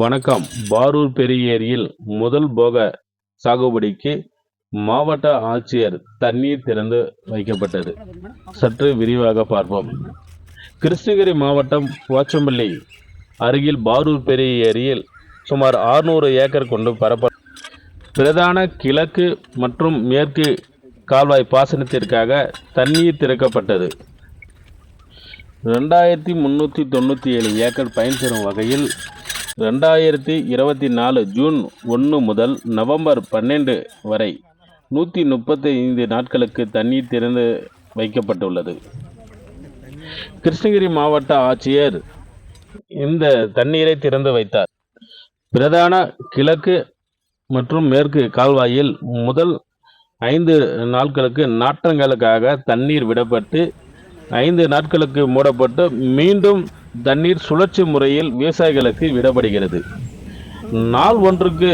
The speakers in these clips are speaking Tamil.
வணக்கம். பாரூர் பெரிய ஏரியில் முதல் போக சாகுபடிக்கு மாவட்ட ஆட்சியர் தண்ணீர் திறந்து வைக்கப்பட்டது. சற்று விரிவாக பார்ப்போம். கிருஷ்ணகிரி மாவட்டம் போச்சம்பள்ளி அருகில் பாரூர் பெரிய ஏரியில் சுமார் 600 ஏக்கர் கொண்டு பரப்ப பிரதான கிழக்கு மற்றும் மேற்கு கால்வாய் பாசனத்திற்காக தண்ணீர் திறக்கப்பட்டது. 2397 ஏக்கர் பயன்பெறும் வகையில் 2024 ஜூன் 1 முதல் நவம்பர் 12 வரை 135 நாட்களுக்கு தண்ணீர் திறந்து வைக்கப்பட்டுள்ளது. கிருஷ்ணகிரி மாவட்ட ஆட்சியர் இந்த தண்ணீரை திறந்து வைத்தார். பிரதான கிழக்கு மற்றும் மேற்கு கால்வாயில் முதல் 5 நாட்களுக்கு நாற்றங்களுக்காக தண்ணீர் விடப்பட்டு 5 நாட்களுக்கு மூடப்பட்டு மீண்டும் தண்ணீர் சுழற்சி முறையில் விவசாயிகளுக்கு விடப்படுகிறது. நாள் ஒன்றுக்கு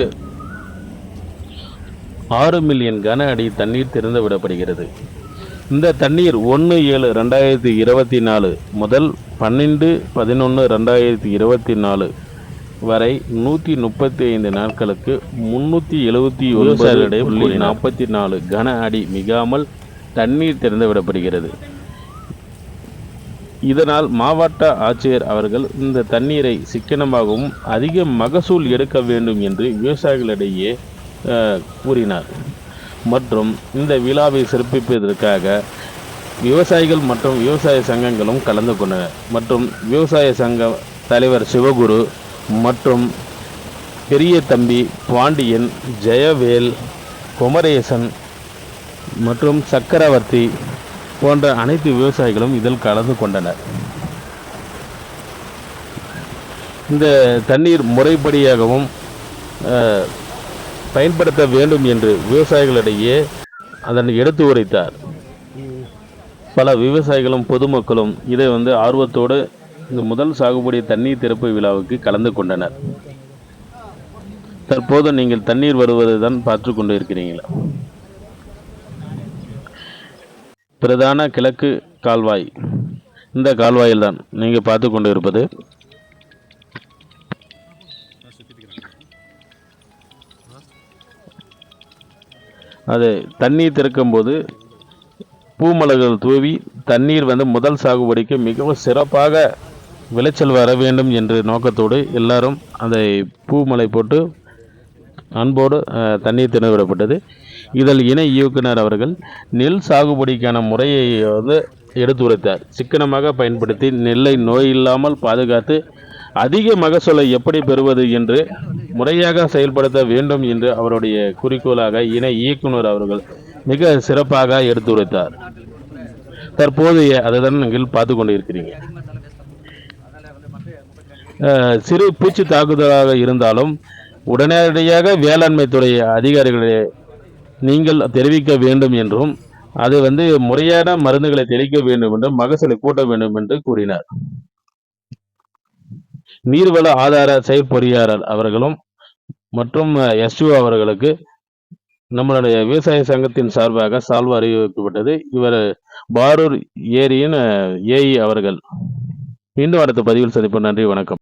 6 மில்லியன் கன அடி தண்ணீர் திறந்து விடப்படுகிறது. இந்த தண்ணீர் 1/7/2024 முதல் 12/11/2024 வரை 135 நாட்களுக்கு 379.44 கன அடி மிகாமல் தண்ணீர் திறந்து விடப்படுகிறது. இதனால் மாவட்ட ஆட்சியர் அவர்கள் இந்த தண்ணீரை சிக்கனமாகவும் அதிக மகசூல் எடுக்க வேண்டும் என்று விவசாயிகளிடையே கூறினார். மற்றும் இந்த விழாவை சிறப்பிப்பதற்காக விவசாயிகள் மற்றும் விவசாய சங்கங்களும் கலந்து கொண்டனர். மற்றும் விவசாய சங்க தலைவர் சிவகுரு மற்றும் பெரிய தம்பி பாண்டியன், ஜெயவேல், குமரேசன் மற்றும் சக்கரவர்த்தி போன்ற அனைத்து விவசாயிகளும் இதில் கலந்து கொண்டனர். இந்த தண்ணீர் முறைப்படியாகவும் பயன்படுத்த வேண்டும் என்று விவசாயிகளிடையே அதனை எடுத்து உரைத்தார். பல விவசாயிகளும் பொதுமக்களும் இதை ஆர்வத்தோடு இந்த முதல் சாகுபடி தண்ணீர் திறப்பு விழாவுக்கு கலந்து கொண்டனர். தற்போது நீங்கள் தண்ணீர் வருவதை தான் பார்த்து கொண்டு இருக்கிறீங்களா? பிரதான கிழக்கு கால்வாய், இந்த கால்வாயில் தான் நீங்கள் பார்த்து கொண்டு இருப்பது. அது தண்ணீர் திறக்கும் போது பூமலர்கள் தூவி தண்ணீர் முதல் சாகுபடிக்கு மிகவும் சிறப்பாக விளைச்சல் வர வேண்டும் என்ற நோக்கத்தோடு எல்லாரும் அதை பூமலை போட்டு அன்போடு தண்ணீர் திறந்து விடப்பட்டது. இதில் இணை இயக்குனர் அவர்கள் நெல் சாகுபடிக்கான முறையை எடுத்துரைத்தார். சிக்கனமாக பயன்படுத்தி நெல்லை நோய் இல்லாமல் பாதுகாத்து அதிக மகசூலை எப்படி பெறுவது என்று முறையாக செயல்படுத்த வேண்டும் என்று அவருடைய குறிக்கோளாக இணை இயக்குனர் அவர்கள் மிக சிறப்பாக எடுத்துரைத்தார். தற்போதைய அதுதான் நீங்கள் பார்த்து கொண்டு இருக்கிறீங்க. சிறு பூச்சி தாக்குதலாக இருந்தாலும் உடனடியாக வேளாண்மை துறை அதிகாரிகளை நீங்கள் தெரிவிக்க வேண்டும் என்றும் அது முறையான மருந்துகளை தெளிக்க வேண்டும் என்றும் மகசூலை கூட்ட வேண்டும் என்று கூறினார். நீர்வள ஆதார செயற்பொறியாளர் அவர்களும் மற்றும் SU அவர்களுக்கு நம்மளுடைய விவசாய சங்கத்தின் சார்பாக சால்வா அறிவிக்கப்பட்டது. இவர் பாரூர் ஏரியின் AE அவர்கள். மீண்டும் அடுத்த பதிவில் சந்திப்போம். நன்றி, வணக்கம்.